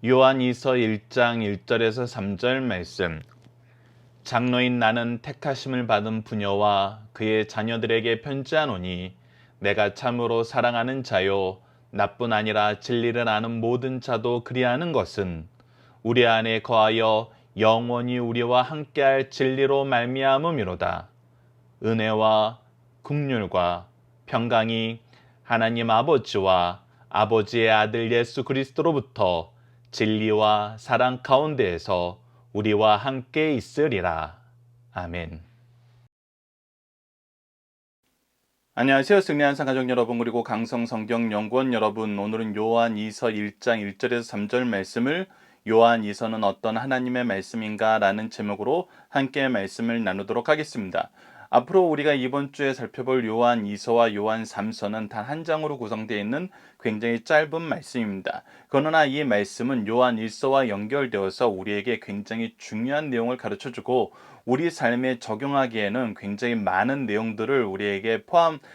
요한이서 1장 1절에서 3절 말씀. 장로인 나는 택하심을 받은 부녀와 그의 자녀들에게 편지하노니 내가 참으로 사랑하는 자요 나뿐 아니라 진리를 아는 모든 자도 그리하는 것은 우리 안에 거하여 영원히 우리와 함께할 진리로 말미암음이로다. 은혜와 긍휼과 평강이 하나님 아버지와 아버지의 아들 예수 그리스도로부터 진리와 사랑 가운데에서 우리와 함께 있으리라. 아멘. 안녕하세요. 승리한상 가족 여러분, 그리고 강성성경연구원 여러분. 오늘은 요한이서 1장 1절에서 3절 말씀을 요한이서는 어떤 하나님의 말씀인가 라는 제목으로 함께 말씀을 나누도록 하겠습니다. 앞으로 우리가 이번 주에 살펴볼 요한이서와 요한3서는 단 한 장으로 구성되어 있는 굉장히 짧은 말씀입니다. 그러나 이 말씀은 요한1서와 연결되어서 우리에게 굉장히 중요한 내용을 가르쳐주고 우리 삶에 적용하기에는 굉장히 많은 내용들을 우리에게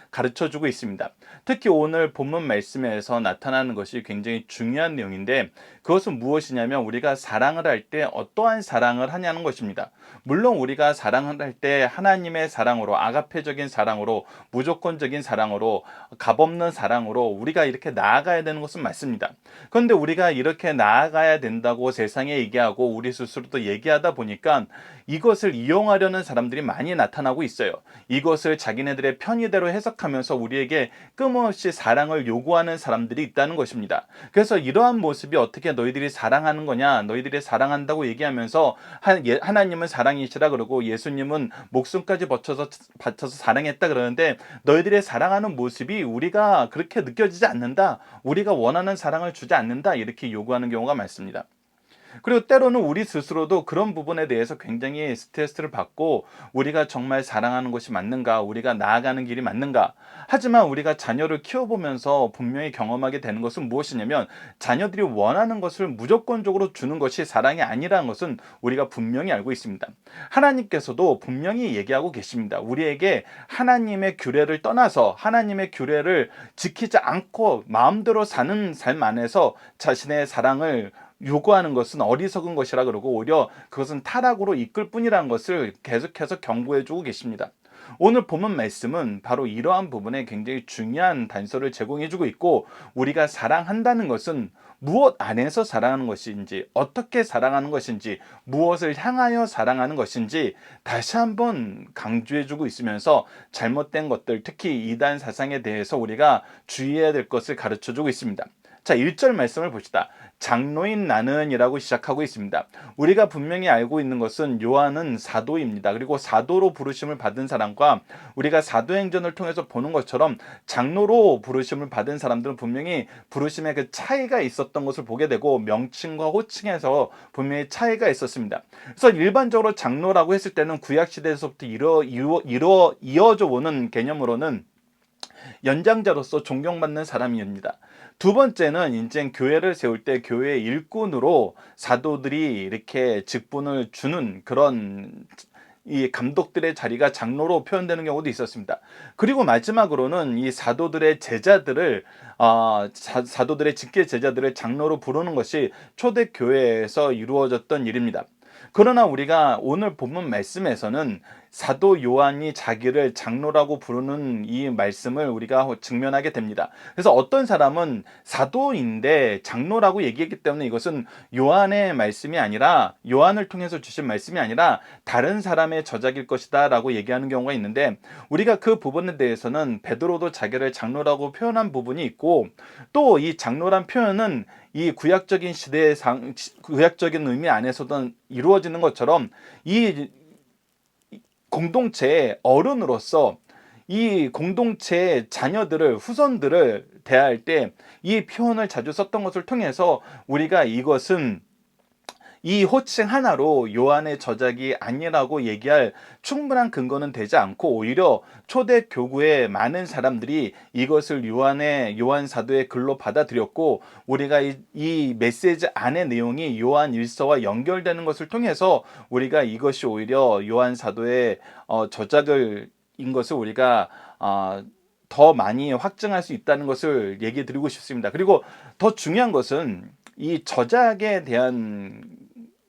가르쳐주고 있습니다. 특히 오늘 본문 말씀에서 나타나는 것이 굉장히 중요한 내용인데, 그것은 무엇이냐면 우리가 사랑을 할 때 어떠한 사랑을 하냐는 것입니다. 물론 우리가 사랑을 할 때 하나님의 사랑으로, 아가페적인 사랑으로, 무조건적인 사랑으로, 값없는 사랑으로 우리가 이렇게 나아가야 되는 것은 맞습니다. 그런데 우리가 이렇게 나아가야 된다고 세상에 얘기하고 우리 스스로도 얘기하다 보니까 이것을 이용하려는 사람들이 많이 나타나고 있어요. 이것을 자기네들의 편의대로 해석하면서 우리에게 끊임없이 사랑을 요구하는 사람들이 있다는 것입니다. 그래서 이러한 모습이 어떻게 너희들이 사랑하는 거냐, 너희들이 사랑한다고 얘기하면서 하나님은 사랑이시라 그러고 예수님은 목숨까지 바쳐서 사랑했다 그러는데, 너희들의 사랑하는 모습이 우리가 그렇게 느껴지지 않는다, 우리가 원하는 사랑을 주지 않는다, 이렇게 요구하는 경우가 많습니다. 그리고 때로는 우리 스스로도 그런 부분에 대해서 굉장히 스트레스를 받고, 우리가 정말 사랑하는 것이 맞는가, 우리가 나아가는 길이 맞는가. 하지만 우리가 자녀를 키워보면서 분명히 경험하게 되는 것은 무엇이냐면, 자녀들이 원하는 것을 무조건적으로 주는 것이 사랑이 아니라는 것은 우리가 분명히 알고 있습니다. 하나님께서도 분명히 얘기하고 계십니다. 우리에게 하나님의 규례를 떠나서, 하나님의 규례를 지키지 않고 마음대로 사는 삶 안에서 자신의 사랑을 요구하는 것은 어리석은 것이라 그러고, 오히려 그것은 타락으로 이끌 뿐이라는 것을 계속해서 경고해 주고 계십니다. 오늘 본문 말씀은 바로 이러한 부분에 굉장히 중요한 단서를 제공해 주고 있고, 우리가 사랑한다는 것은 무엇 안에서 사랑하는 것인지, 어떻게 사랑하는 것인지, 무엇을 향하여 사랑하는 것인지 다시 한번 강조해 주고 있으면서 잘못된 것들, 특히 이단 사상에 대해서 우리가 주의해야 될 것을 가르쳐 주고 있습니다. 자, 1절 말씀을 봅시다. 장로인 나는 이라고 시작하고 있습니다. 우리가 분명히 알고 있는 것은 요한은 사도입니다. 그리고 사도로 부르심을 받은 사람과 우리가 사도행전을 통해서 보는 것처럼 장로로 부르심을 받은 사람들은 분명히 부르심의 그 차이가 있었던 것을 보게 되고, 명칭과 호칭에서 분명히 차이가 있었습니다. 그래서 일반적으로 장로라고 했을 때는 구약시대에서부터 이어져 오는 개념으로는 연장자로서 존경받는 사람입니다. 두 번째는 이제 교회를 세울 때 교회의 일꾼으로 사도들이 이렇게 직분을 주는 그런 이 감독들의 자리가 장로로 표현되는 경우도 있었습니다. 그리고 마지막으로는 이 사도들의 제자들을 사도들의 직계 제자들을 장로로 부르는 것이 초대 교회에서 이루어졌던 일입니다. 그러나 우리가 오늘 본문 말씀에서는 사도 요한이 자기를 장로라고 부르는 이 말씀을 우리가 직면하게 됩니다. 그래서 어떤 사람은 사도인데 장로라고 얘기했기 때문에 이것은 요한의 말씀이 아니라, 요한을 통해서 주신 말씀이 아니라 다른 사람의 저작일 것이다 라고 얘기하는 경우가 있는데, 우리가 그 부분에 대해서는 베드로도 자기를 장로라고 표현한 부분이 있고, 또 이 장로란 표현은 이 구약적인 구약적인 의미 안에서도 이루어지는 것처럼 이 공동체의 어른으로서 이 공동체의 자녀들을, 후손들을 대할 때 이 표현을 자주 썼던 것을 통해서 우리가 이것은 이 호칭 하나로 요한의 저작이 아니라고 얘기할 충분한 근거는 되지 않고, 오히려 초대 교구의 많은 사람들이 이것을 요한 사도의 글로 받아들였고, 우리가 이 메시지 안의 내용이 요한 일서와 연결되는 것을 통해서 우리가 이것이 오히려 요한 사도의 저작을 인 것을 우리가 더 많이 확증할 수 있다는 것을 얘기해 드리고 싶습니다. 그리고 더 중요한 것은 이 저작에 대한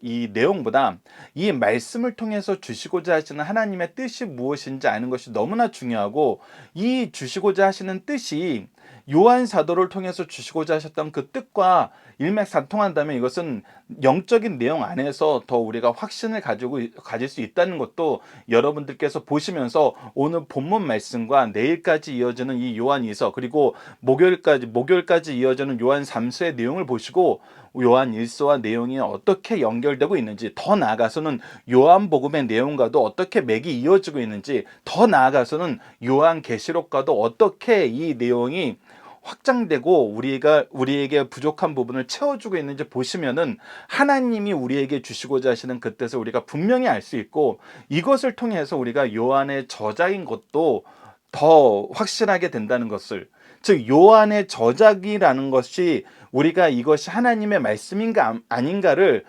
이 내용보다 이 말씀을 통해서 주시고자 하시는 하나님의 뜻이 무엇인지 아는 것이 너무나 중요하고, 이 주시고자 하시는 뜻이 요한 사도를 통해서 주시고자 하셨던 그 뜻과 일맥상통한다면 이것은 영적인 내용 안에서 더 우리가 확신을 가질 수 있다는 것도 여러분들께서 보시면서 오늘 본문 말씀과 내일까지 이어지는 이 요한 2서, 그리고 목요일까지 이어지는 요한 3서의 내용을 보시고 요한 1서와 내용이 어떻게 연결되고 있는지, 더 나아가서는 요한복음의 내용과도 어떻게 맥이 이어지고 있는지, 더 나아가서는 요한계시록과도 어떻게 이 내용이 확장되고 우리에게 부족한 부분을 채워주고 있는지 보시면은 하나님이 우리에게 주시고자 하시는 그 뜻을 우리가 분명히 알 수 있고, 이것을 통해서 우리가 요한의 저작인 것도 더 확실하게 된다는 것을, 즉 요한의 저작이라는 것이 우리가 이것이 하나님의 말씀인가 아닌가를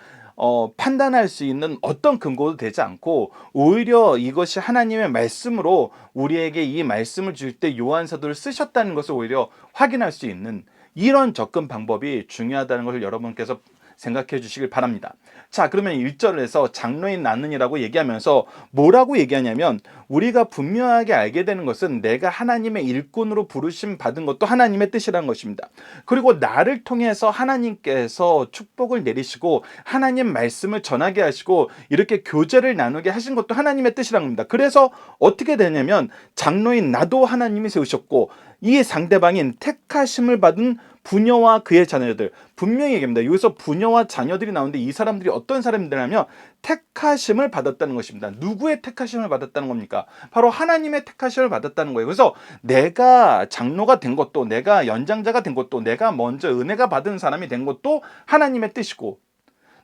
판단할 수 있는 어떤 근거도 되지 않고, 오히려 이것이 하나님의 말씀으로 우리에게 이 말씀을 줄 때 요한 사도를 쓰셨다는 것을 오히려 확인할 수 있는 이런 접근 방법이 중요하다는 것을 여러분께서 생각해 주시길 바랍니다. 자, 그러면 1절에서 장로인 나는이라고 얘기하면서 뭐라고 얘기하냐면, 우리가 분명하게 알게 되는 것은 내가 하나님의 일꾼으로 부르심 받은 것도 하나님의 뜻이라는 것입니다. 그리고 나를 통해서 하나님께서 축복을 내리시고 하나님 말씀을 전하게 하시고 이렇게 교제를 나누게 하신 것도 하나님의 뜻이라는 겁니다. 그래서 어떻게 되냐면, 장로인 나도 하나님이 세우셨고, 이 상대방인 택하심을 받은 부녀와 그의 자녀들, 분명히 얘기합니다. 여기서 부녀와 자녀들이 나오는데 이 사람들이 어떤 사람들이냐면 택하심을 받았다는 것입니다. 누구의 택하심을 받았다는 겁니까? 바로 하나님의 택하심을 받았다는 거예요. 그래서 내가 장로가 된 것도, 내가 연장자가 된 것도, 내가 먼저 은혜가 받은 사람이 된 것도 하나님의 뜻이고,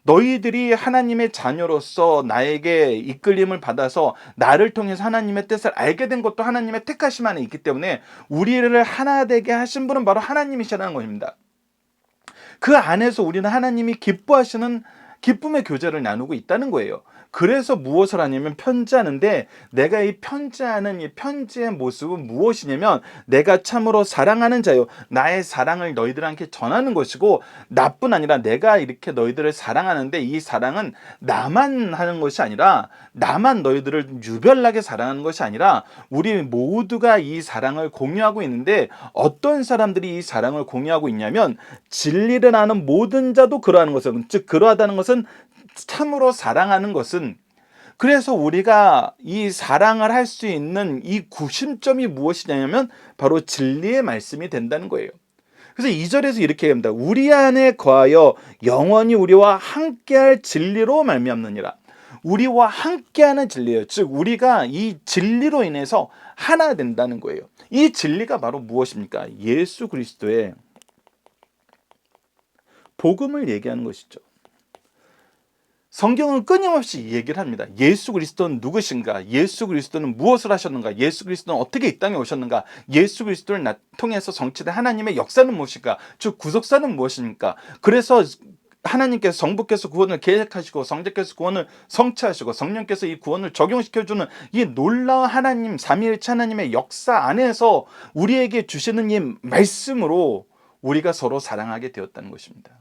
너희들이 하나님의 자녀로서 나에게 이끌림을 받아서 나를 통해서 하나님의 뜻을 알게 된 것도 하나님의 택하심 안에 있기 때문에 우리를 하나 되게 하신 분은 바로 하나님이시라는 것입니다. 그 안에서 우리는 하나님이 기뻐하시는 기쁨의 교제를 나누고 있다는 거예요. 그래서 무엇을 하냐면 편지하는데, 내가 이 편지하는 이 편지의 모습은 무엇이냐면, 내가 참으로 사랑하는 자요, 나의 사랑을 너희들한테 전하는 것이고, 나뿐 아니라 내가 이렇게 너희들을 사랑하는데 이 사랑은 나만 하는 것이 아니라, 나만 너희들을 유별나게 사랑하는 것이 아니라 우리 모두가 이 사랑을 공유하고 있는데, 어떤 사람들이 이 사랑을 공유하고 있냐면 진리를 아는 모든 자도 그러하는 것은, 즉 그러하다는 것은 참으로 사랑하는 것은, 그래서 우리가 이 사랑을 할 수 있는 이 구심점이 무엇이냐면 바로 진리의 말씀이 된다는 거예요. 그래서 2절에서 이렇게 합니다. 우리 안에 거하여 영원히 우리와 함께할 진리로 말미암느니라. 우리와 함께하는 진리예요. 즉 우리가 이 진리로 인해서 하나 된다는 거예요. 이 진리가 바로 무엇입니까? 예수 그리스도의 복음을 얘기하는 것이죠. 성경은 끊임없이 얘기를 합니다. 예수 그리스도는 누구신가? 예수 그리스도는 무엇을 하셨는가? 예수 그리스도는 어떻게 이 땅에 오셨는가? 예수 그리스도를 통해서 성취된 하나님의 역사는 무엇인가? 즉 구속사는 무엇입니까? 그래서 하나님께서, 성부께서 구원을 계획하시고 성자께서 구원을 성취하시고 성령께서 이 구원을 적용시켜주는 이 놀라운 하나님, 삼위일체 하나님의 역사 안에서 우리에게 주시는 이 말씀으로 우리가 서로 사랑하게 되었다는 것입니다.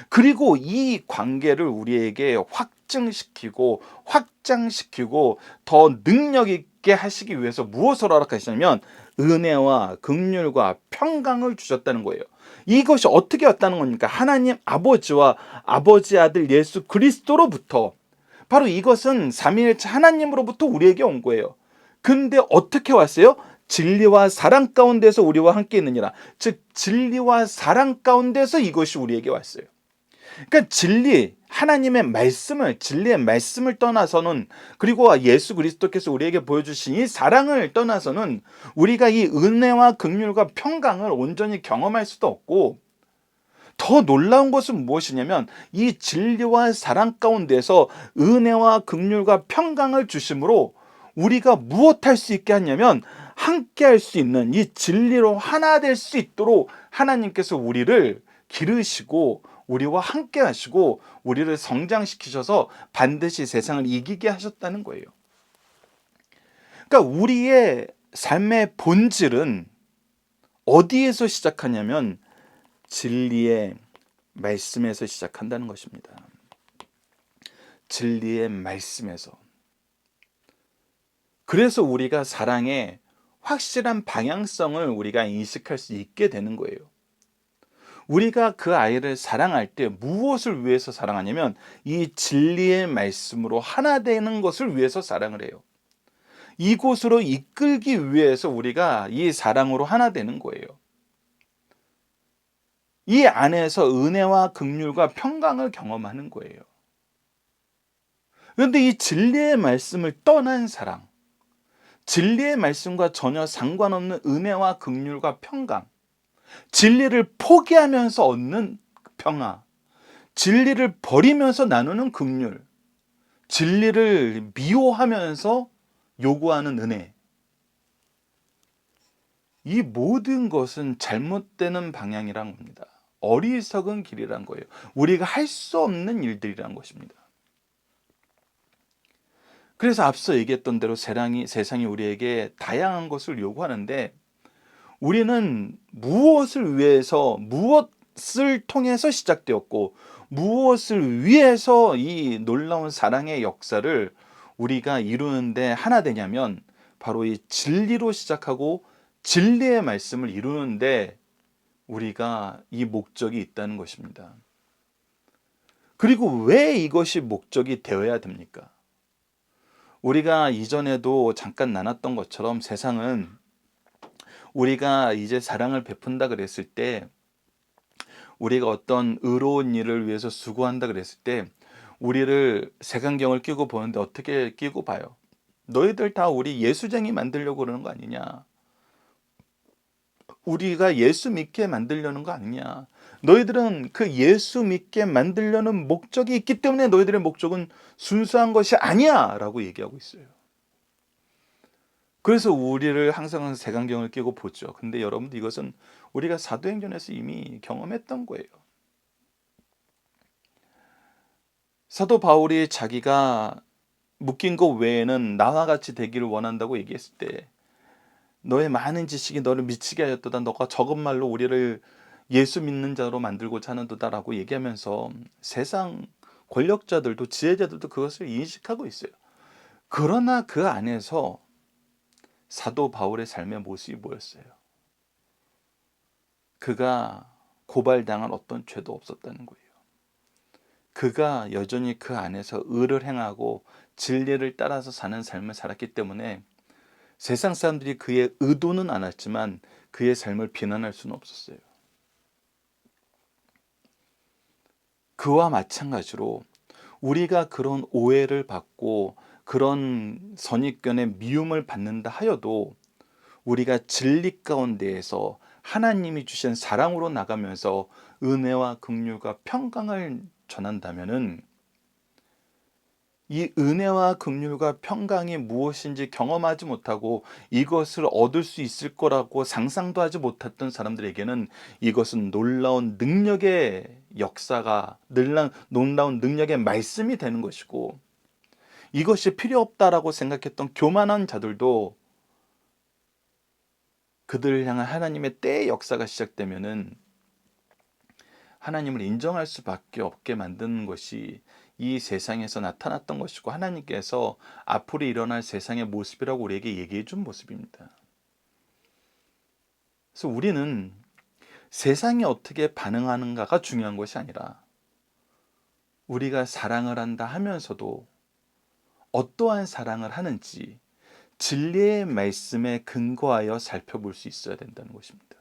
그리고 이 관계를 우리에게 확증시키고 확장시키고 더 능력 있게 하시기 위해서 무엇을 허락하시냐면 은혜와 긍휼과 평강을 주셨다는 거예요. 이것이 어떻게 왔다는 겁니까? 하나님 아버지와 아버지 아들 예수 그리스도로부터, 바로 이것은 삼위일체 하나님으로부터 우리에게 온 거예요. 근데 어떻게 왔어요? 진리와 사랑 가운데서 우리와 함께 있느니라. 즉 진리와 사랑 가운데서 이것이 우리에게 왔어요. 그러니까 진리, 하나님의 말씀을, 진리의 말씀을 떠나서는, 그리고 예수 그리스도께서 우리에게 보여주신 이 사랑을 떠나서는 우리가 이 은혜와 긍휼과 평강을 온전히 경험할 수도 없고, 더 놀라운 것은 무엇이냐면 이 진리와 사랑 가운데서 은혜와 긍휼과 평강을 주심으로 우리가 무엇할 수 있게 하냐면 함께 할 수 있는, 이 진리로 하나 될 수 있도록 하나님께서 우리를 기르시고 우리와 함께 하시고 우리를 성장시키셔서 반드시 세상을 이기게 하셨다는 거예요. 그러니까 우리의 삶의 본질은 어디에서 시작하냐면 진리의 말씀에서 시작한다는 것입니다. 진리의 말씀에서. 그래서 우리가 사랑의 확실한 방향성을 우리가 인식할 수 있게 되는 거예요. 우리가 그 아이를 사랑할 때 무엇을 위해서 사랑하냐면 이 진리의 말씀으로 하나 되는 것을 위해서 사랑을 해요. 이곳으로 이끌기 위해서 우리가 이 사랑으로 하나 되는 거예요. 이 안에서 은혜와 긍휼과 평강을 경험하는 거예요. 그런데 이 진리의 말씀을 떠난 사랑, 진리의 말씀과 전혀 상관없는 은혜와 긍휼과 평강, 진리를 포기하면서 얻는 평화, 진리를 버리면서 나누는 긍휼, 진리를 미워하면서 요구하는 은혜, 이 모든 것은 잘못되는 방향이란 겁니다. 어리석은 길이란 거예요. 우리가 할 수 없는 일들이란 것입니다. 그래서 앞서 얘기했던 대로 세상이 우리에게 다양한 것을 요구하는데 우리는 무엇을 위해서, 무엇을 통해서 시작되었고 무엇을 위해서 이 놀라운 사랑의 역사를 우리가 이루는데 하나 되냐면 바로 이 진리로 시작하고 진리의 말씀을 이루는데 우리가 이 목적이 있다는 것입니다. 그리고 왜 이것이 목적이 되어야 됩니까? 우리가 이전에도 잠깐 나눴던 것처럼 세상은 우리가 이제 사랑을 베푼다 그랬을 때, 우리가 어떤 의로운 일을 위해서 수고한다 그랬을 때 우리를 색안경을 끼고 보는데 어떻게 끼고 봐요? 너희들 다 우리 예수쟁이 만들려고 그러는 거 아니냐? 우리가 예수 믿게 만들려는 거 아니냐? 너희들은 그 예수 믿게 만들려는 목적이 있기 때문에 너희들의 목적은 순수한 것이 아니야 라고 얘기하고 있어요. 그래서 우리를 항상 색안경을 끼고 보죠. 근데 여러분들 이것은 우리가 사도행전에서 이미 경험했던 거예요. 사도 바울이 자기가 묶인 것 외에는 나와 같이 되기를 원한다고 얘기했을 때 너의 많은 지식이 너를 미치게 하였도다. 너가 적은 말로 우리를 예수 믿는 자로 만들고자 하는도다라고 얘기하면서 세상 권력자들도 지혜자들도 그것을 인식하고 있어요. 그러나 그 안에서 사도 바울의 삶의 모습이 뭐였어요? 그가 고발당한 어떤 죄도 없었다는 거예요. 그가 여전히 그 안에서 의를 행하고 진리를 따라서 사는 삶을 살았기 때문에 세상 사람들이 그의 의도는 않았지만 그의 삶을 비난할 수는 없었어요. 그와 마찬가지로 우리가 그런 오해를 받고 그런 선입견의 미움을 받는다 하여도 우리가 진리 가운데에서 하나님이 주신 사랑으로 나가면서 은혜와 긍휼과 평강을 전한다면은 이 은혜와 긍휼과 평강이 무엇인지 경험하지 못하고 이것을 얻을 수 있을 거라고 상상도 하지 못했던 사람들에게는 이것은 놀라운 능력의 역사가, 놀라운 능력의 말씀이 되는 것이고, 이것이 필요 없다라고 생각했던 교만한 자들도 그들을 향한 하나님의 때의 역사가 시작되면은 하나님을 인정할 수밖에 없게 만드는 것이 이 세상에서 나타났던 것이고 하나님께서 앞으로 일어날 세상의 모습이라고 우리에게 얘기해 준 모습입니다. 그래서 우리는 세상이 어떻게 반응하는가가 중요한 것이 아니라 우리가 사랑을 한다 하면서도 어떠한 사랑을 하는지 진리의 말씀에 근거하여 살펴볼 수 있어야 된다는 것입니다.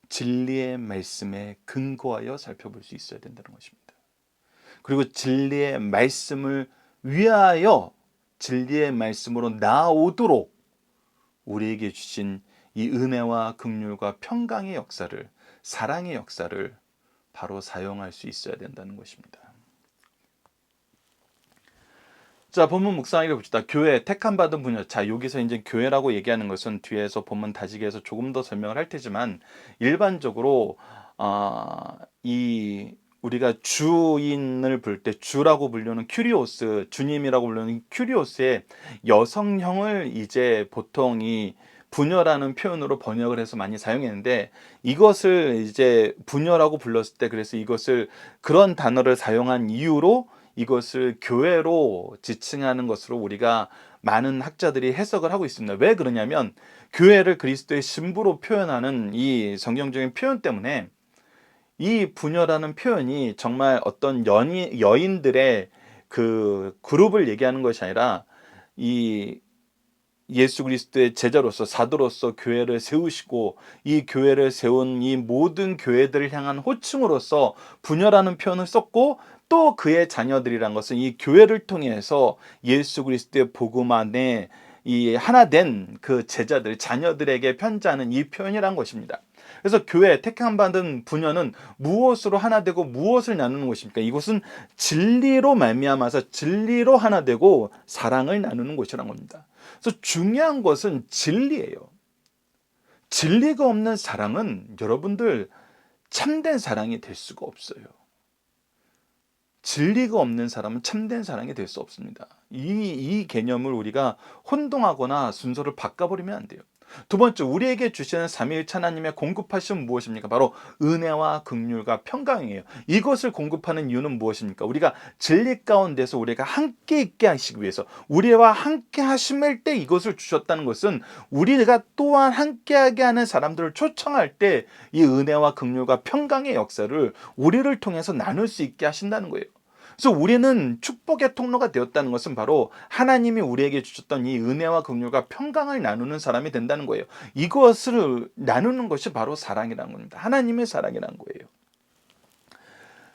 진리의 말씀에 근거하여 살펴볼 수 있어야 된다는 것입니다. 그리고 진리의 말씀을 위하여 진리의 말씀으로 나아오도록 우리에게 주신 이 은혜와 긍휼과 평강의 역사를, 사랑의 역사를 바로 사용할 수 있어야 된다는 것입니다. 자, 본문 묵상하게 봅시다. 교회, 택함 받은 분야. 자, 여기서 이제 교회라고 얘기하는 것은 뒤에서 본문 다지기에서 조금 더 설명을 할 테지만 일반적으로 이 우리가 주인을 부를 때 주라고 불리는 큐리오스, 주님이라고 불리는 큐리오스의 여성형을 이제 보통 이 부녀라는 표현으로 번역을 해서 많이 사용했는데, 이것을 이제 부녀라고 불렀을 때, 그래서 이것을 그런 단어를 사용한 이유로 이것을 교회로 지칭하는 것으로 우리가 많은 학자들이 해석을 하고 있습니다. 왜 그러냐면 교회를 그리스도의 신부로 표현하는 이 성경적인 표현 때문에, 이 부녀라는 표현이 정말 어떤 여인들의 그 그룹을 얘기하는 것이 아니라, 이 예수 그리스도의 제자로서 사도로서 교회를 세우시고 이 교회를 세운 이 모든 교회들을 향한 호칭으로서 부녀라는 표현을 썼고, 또 그의 자녀들이란 것은 이 교회를 통해서 예수 그리스도의 복음 안에 이 하나 된 그 제자들 자녀들에게 편지하는 이 표현이란 것입니다. 그래서 교회 택함 받은 부녀는 무엇으로 하나 되고 무엇을 나누는 것입니까? 이것은 진리로 말미암아서 진리로 하나 되고 사랑을 나누는 것이란 겁니다. 그래서 중요한 것은 진리예요. 진리가 없는 사랑은 여러분들 참된 사랑이 될 수가 없어요. 진리가 없는 사람은 참된 사랑이 될 수 없습니다. 이 개념을 우리가 혼동하거나 순서를 바꿔버리면 안 돼요. 두 번째, 우리에게 주시는 삼위일체 하나님의 공급하심은 무엇입니까? 바로 은혜와 긍휼과 평강이에요. 이것을 공급하는 이유는 무엇입니까? 우리가 진리 가운데서 우리가 함께 있게 하시기 위해서, 우리와 함께 하심을 때 이것을 주셨다는 것은 우리가 또한 함께하게 하는 사람들을 초청할 때 이 은혜와 긍휼과 평강의 역사를 우리를 통해서 나눌 수 있게 하신다는 거예요. 그래서 우리는 축복의 통로가 되었다는 것은 바로 하나님이 우리에게 주셨던 이 은혜와 긍휼과 평강을 나누는 사람이 된다는 거예요. 이것을 나누는 것이 바로 사랑이라는 겁니다. 하나님의 사랑이라는 거예요.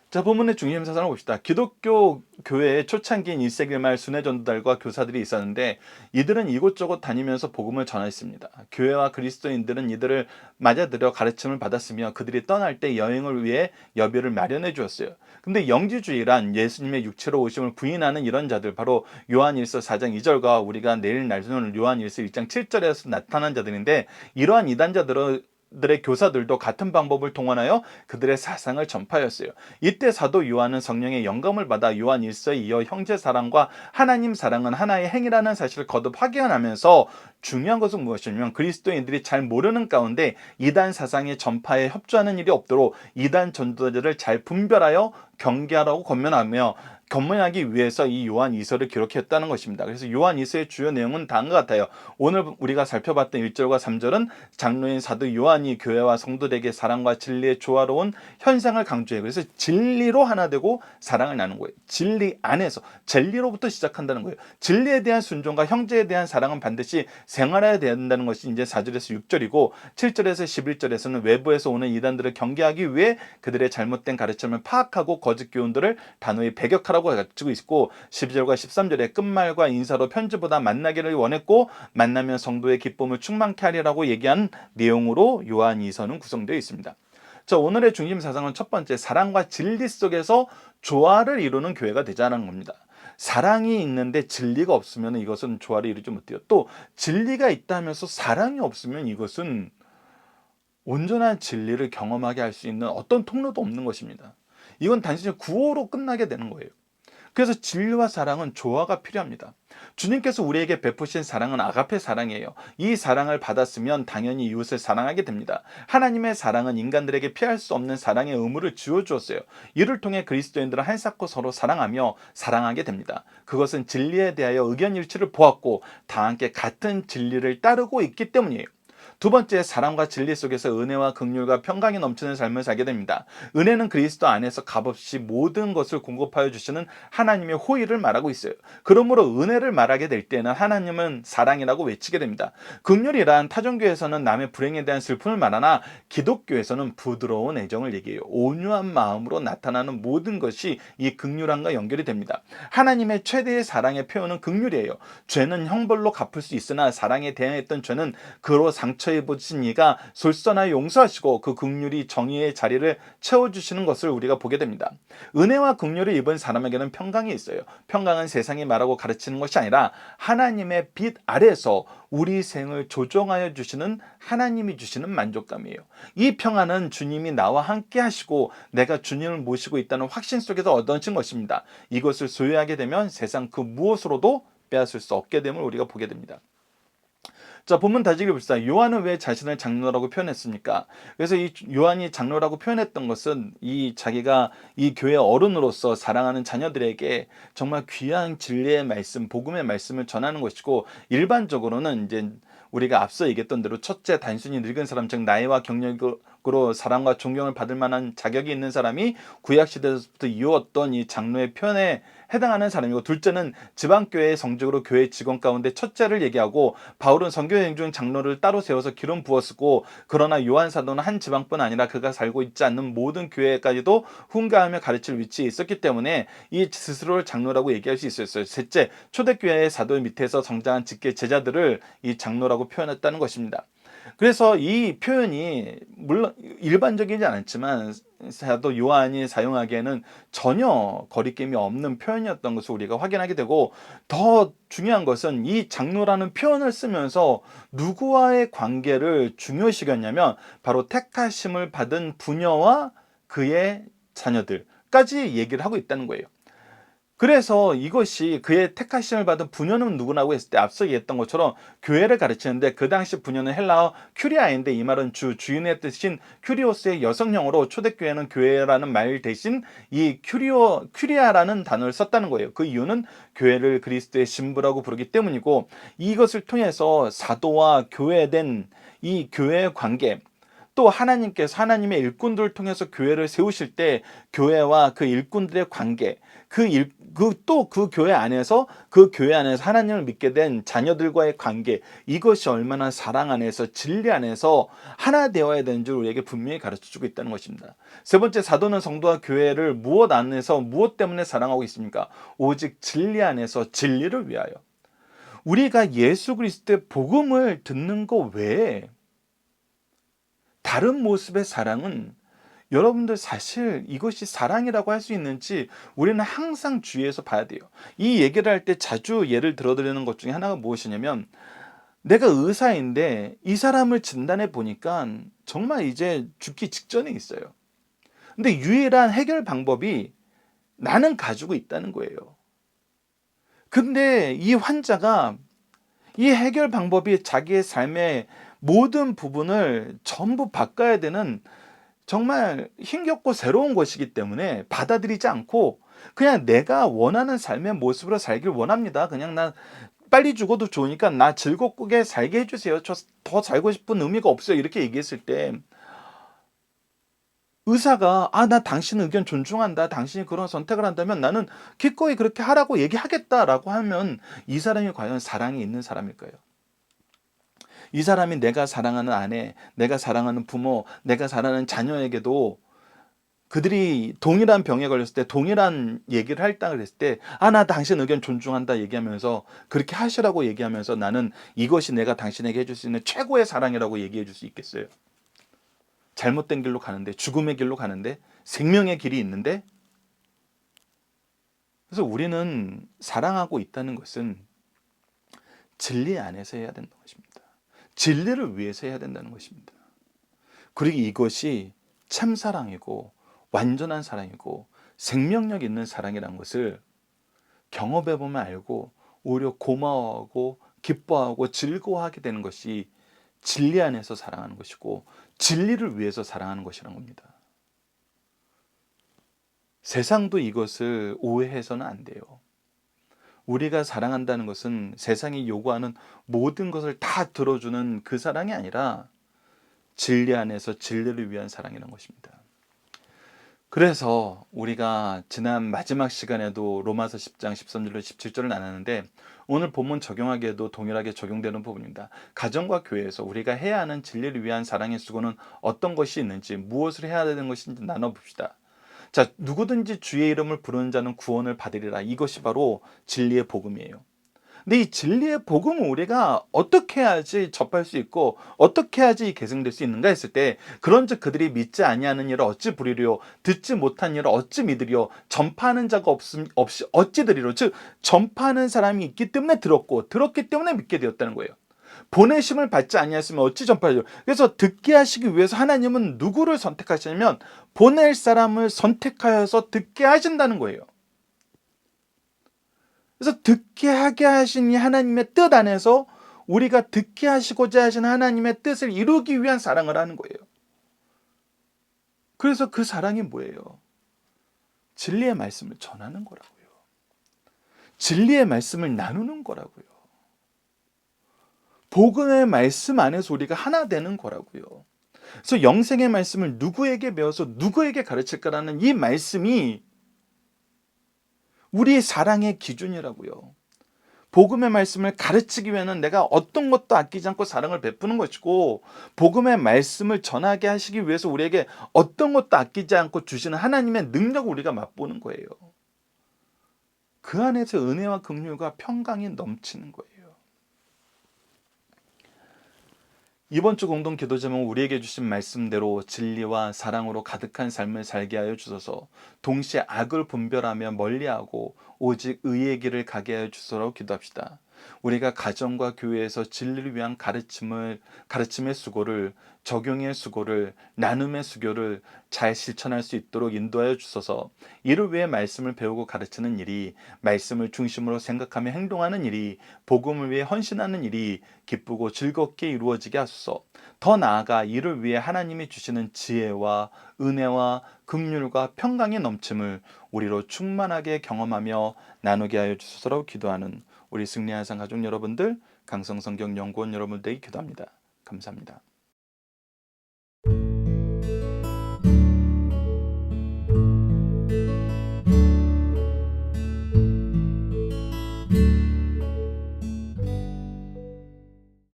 자, 본문의 중심 사상을 봅시다. 기독교 교회의 초창기인 1세기 말 순회 전도달과 교사들이 있었는데, 이들은 이곳저곳 다니면서 복음을 전했습니다. 교회와 그리스도인들은 이들을 맞아들여 가르침을 받았으며 그들이 떠날 때 여행을 위해 여비를 마련해 주었어요. 근데 영지주의란 예수님의 육체로 오심을 부인하는 이런 자들, 바로 요한일서 4장 2절과 우리가 내일 나누는 요한일서 1장 7절에서 나타난 자들인데, 이러한 이단자들은 들의 교사들도 같은 방법을 동원하여 그들의 사상을 전파하였어요. 이때 사도 요한은 성령의 영감을 받아 요한 1서에 이어 형제 사랑과 하나님 사랑은 하나의 행위라는 사실을 거듭 확인하면서, 중요한 것은 무엇이냐면 그리스도인들이 잘 모르는 가운데 이단 사상의 전파에 협조하는 일이 없도록 이단 전도자들을 잘 분별하여 경계하라고 권면하기 위해서 이 요한 2서를 기록했다는 것입니다. 그래서 요한 2서의 주요 내용은 다음과 같아요. 오늘 우리가 살펴봤던 1절과 3절은 장로인 사도 요한이 교회와 성도들에게 사랑과 진리의 조화로운 현상을 강조해요. 그래서 진리로 하나 되고 사랑을 나누는 거예요. 진리 안에서, 진리로부터 시작한다는 거예요. 진리에 대한 순종과 형제에 대한 사랑은 반드시 생활해야 된다는 것이 이제 4절에서 6절이고, 7절에서 11절에서는 외부에서 오는 이단들을 경계하기 위해 그들의 잘못된 가르침을 파악하고 거짓 교훈들을 단호히 배격하라고 가지고 있고, 12절과 13절에 끝말과 인사로 편지보다 만나기를 원했고 만나면 성도의 기쁨을 충만케 하리라고 얘기한 내용으로 요한 2서는 구성되어 있습니다. 자, 오늘의 중심 사상은 첫 번째, 사랑과 진리 속에서 조화를 이루는 교회가 되자는 겁니다. 사랑이 있는데 진리가 없으면 이것은 조화를 이루지 못해요. 또 진리가 있다면서 사랑이 없으면 이것은 온전한 진리를 경험하게 할 수 있는 어떤 통로도 없는 것입니다. 이건 단순히 구호로 끝나게 되는 거예요. 그래서 진리와 사랑은 조화가 필요합니다. 주님께서 우리에게 베푸신 사랑은 아가페 사랑이에요. 이 사랑을 받았으면 당연히 이웃을 사랑하게 됩니다. 하나님의 사랑은 인간들에게 피할 수 없는 사랑의 의무를 지어주었어요. 이를 통해 그리스도인들은 한사코 서로 사랑하며 사랑하게 됩니다. 그것은 진리에 대하여 의견 일치를 보았고 다 함께 같은 진리를 따르고 있기 때문이에요. 두 번째, 사랑과 진리 속에서 은혜와 긍휼과 평강이 넘치는 삶을 살게 됩니다. 은혜는 그리스도 안에서 값없이 모든 것을 공급하여 주시는 하나님의 호의를 말하고 있어요. 그러므로 은혜를 말하게 될 때는 하나님은 사랑이라고 외치게 됩니다. 긍휼이란 타종교에서는 남의 불행에 대한 슬픔을 말하나 기독교에서는 부드러운 애정을 얘기해요. 온유한 마음으로 나타나는 모든 것이 이 긍휼함과 연결이 됩니다. 하나님의 최대의 사랑의 표현은 긍휼이에요. 죄는 형벌로 갚을 수 있으나 사랑에 대항했던 죄는 그로 상처 입으신 이가 솔선하여 용서하시고 그 긍휼이 정의의 자리를 채워주시는 것을 우리가 보게 됩니다. 은혜와 긍휼을 입은 사람에게는 평강이 있어요. 평강은 세상이 말하고 가르치는 것이 아니라 하나님의 빛 아래에서 우리 생을 조정하여 주시는 하나님이 주시는 만족감이에요. 이 평안은 주님이 나와 함께 하시고 내가 주님을 모시고 있다는 확신 속에서 얻어진 것입니다. 이것을 소유하게 되면 세상 그 무엇으로도 빼앗을 수 없게 됨을 우리가 보게 됩니다. 자, 본문 다시 읽어봅시다. 요한은 왜 자신을 장로라고 표현했습니까? 그래서 이 요한이 장로라고 표현했던 것은 이 자기가 이 교회 어른으로서 사랑하는 자녀들에게 정말 귀한 진리의 말씀, 복음의 말씀을 전하는 것이고, 일반적으로는 이제 우리가 앞서 얘기했던 대로 첫째, 단순히 늙은 사람, 즉 나이와 경력으로 사랑과 존경을 받을 만한 자격이 있는 사람이 구약 시대에서부터 이어왔던 이 장로의 표현에 해당하는 사람이고, 둘째는 지방교회의 성적으로 교회 직원 가운데 첫째를 얘기하고, 바울은 선교여행 중 장로를 따로 세워서 기름 부었고, 그러나 요한 사도는 한 지방뿐 아니라 그가 살고 있지 않는 모든 교회까지도 훈계하며 가르칠 위치에 있었기 때문에 이 스스로를 장로라고 얘기할 수 있었어요. 셋째, 초대교회의 사도 밑에서 성장한 직계 제자들을 이 장로라고 표현했다는 것입니다. 그래서 이 표현이 물론 일반적이지 않았지만 사도 요한이 사용하기에는 전혀 거리낌이 없는 표현이었던 것을 우리가 확인하게 되고, 더 중요한 것은 이 장로라는 표현을 쓰면서 누구와의 관계를 중요시 여겼냐면 바로 택하심을 받은 부녀와 그의 자녀들까지 얘기를 하고 있다는 거예요. 그래서 이것이 그의 택하심을 받은 부녀는 누구라고 했을 때 앞서 얘기했던 것처럼 교회를 가르치는데, 그 당시 부녀는 헬라어 큐리아인데 이 말은 주인의 뜻인 큐리오스의 여성형으로 초대교회는 교회라는 말 대신 이 큐리아라는 단어를 썼다는 거예요. 그 이유는 교회를 그리스도의 신부라고 부르기 때문이고, 이것을 통해서 사도와 교회된 이 교회의 관계, 또 하나님께서 하나님의 일꾼들을 통해서 교회를 세우실 때 교회와 그 일꾼들의 관계, 또 그 교회 안에서 하나님을 믿게 된 자녀들과의 관계, 이것이 얼마나 사랑 안에서 진리 안에서 하나 되어야 되는 줄 우리에게 분명히 가르쳐주고 있다는 것입니다. 세 번째, 사도는 성도와 교회를 무엇 안에서 무엇 때문에 사랑하고 있습니까? 오직 진리 안에서 진리를 위하여. 우리가 예수 그리스도의 복음을 듣는 것 외에 다른 모습의 사랑은, 여러분들 사실 이것이 사랑이라고 할 수 있는지 우리는 항상 주의해서 봐야 돼요. 이 얘기를 할 때 자주 예를 들어드리는 것 중에 하나가 무엇이냐면, 내가 의사인데 이 사람을 진단해 보니까 정말 이제 죽기 직전에 있어요. 근데 유일한 해결 방법이 나는 가지고 있다는 거예요. 근데 이 환자가 이 해결 방법이 자기의 삶의 모든 부분을 전부 바꿔야 되는 정말 힘겹고 새로운 것이기 때문에 받아들이지 않고, 그냥 내가 원하는 삶의 모습으로 살길 원합니다. 그냥 나 빨리 죽어도 좋으니까 나 즐겁게 살게 해주세요. 저 더 살고 싶은 의미가 없어요. 이렇게 얘기했을 때 의사가 나 당신 의견 존중한다. 당신이 그런 선택을 한다면 나는 기꺼이 그렇게 하라고 얘기하겠다라고 하면, 이 사람이 과연 사랑이 있는 사람일까요? 이 사람이 내가 사랑하는 아내, 내가 사랑하는 부모, 내가 사랑하는 자녀에게도 그들이 동일한 병에 걸렸을 때 동일한 얘기를 할다 그랬을 때 나 당신 의견 존중한다 얘기하면서, 그렇게 하시라고 얘기하면서 나는 이것이 내가 당신에게 해줄 수 있는 최고의 사랑이라고 얘기해 줄 수 있겠어요? 잘못된 길로 가는데, 죽음의 길로 가는데, 생명의 길이 있는데. 그래서 우리는 사랑하고 있다는 것은 진리 안에서 해야 된다는 것입니다. 진리를 위해서 해야 된다는 것입니다. 그리고 이것이 참사랑이고 완전한 사랑이고 생명력 있는 사랑이라는 것을 경험해 보면 알고, 오히려 고마워하고 기뻐하고 즐거워하게 되는 것이 진리 안에서 사랑하는 것이고 진리를 위해서 사랑하는 것이라는 겁니다. 세상도 이것을 오해해서는 안 돼요. 우리가 사랑한다는 것은 세상이 요구하는 모든 것을 다 들어주는 그 사랑이 아니라 진리 안에서 진리를 위한 사랑이라는 것입니다. 그래서 우리가 지난 마지막 시간에도 로마서 10장 13절로 17절을 나눴는데, 오늘 본문 적용하기에도 동일하게 적용되는 부분입니다. 가정과 교회에서 우리가 해야 하는 진리를 위한 사랑의 수고는 어떤 것이 있는지, 무엇을 해야 되는 것인지 나눠봅시다. 자, 누구든지 주의 이름을 부르는 자는 구원을 받으리라. 이것이 바로 진리의 복음이에요. 근데 이 진리의 복음을 우리가 어떻게 해야지 접할 수 있고 어떻게 해야지 계승될 수 있는가 했을 때, 그런즉 그들이 믿지 아니하는 일을 어찌 부리리요, 듣지 못한 일을 어찌 믿으리요, 전파하는 자가 없이 어찌 들으리요. 즉 전파하는 사람이 있기 때문에 들었고 들었기 때문에 믿게 되었다는 거예요. 보내심을 받지 아니하였으면 어찌 전파하리요. 그래서 듣게 하시기 위해서 하나님은 누구를 선택하시냐면 보낼 사람을 선택하여서 듣게 하신다는 거예요. 그래서 듣게 하게 하신 이 하나님의 뜻 안에서 우리가 듣게 하시고자 하시는 하나님의 뜻을 이루기 위한 사랑을 하는 거예요. 그래서 그 사랑이 뭐예요? 진리의 말씀을 전하는 거라고요. 진리의 말씀을 나누는 거라고요. 복음의 말씀 안에서 우리가 하나 되는 거라고요. 그래서 영생의 말씀을 누구에게 배워서 누구에게 가르칠까라는 이 말씀이 우리의 사랑의 기준이라고요. 복음의 말씀을 가르치기 위해서는 내가 어떤 것도 아끼지 않고 사랑을 베푸는 것이고, 복음의 말씀을 전하게 하시기 위해서 우리에게 어떤 것도 아끼지 않고 주시는 하나님의 능력을 우리가 맛보는 거예요. 그 안에서 은혜와 긍휼과 평강이 넘치는 거예요. 이번 주 공동 기도 제목은 우리에게 주신 말씀대로 진리와 사랑으로 가득한 삶을 살게 하여 주소서. 동시에 악을 분별하며 멀리하고 오직 의의 길을 가게 하여 주소서 기도합시다. 우리가 가정과 교회에서 진리를 위한 가르침의 수고를, 적용의 수고를, 나눔의 수고를 잘 실천할 수 있도록 인도하여 주소서. 이를 위해 말씀을 배우고 가르치는 일이, 말씀을 중심으로 생각하며 행동하는 일이, 복음을 위해 헌신하는 일이 기쁘고 즐겁게 이루어지게 하소서. 더 나아가 이를 위해 하나님이 주시는 지혜와 은혜와 긍휼과 평강의 넘침을 우리로 충만하게 경험하며 나누게 하여 주소서라고 기도하는 우리 승리한상 가족 여러분들, 강성성경연구원 여러분들에게 기도합니다. 감사합니다.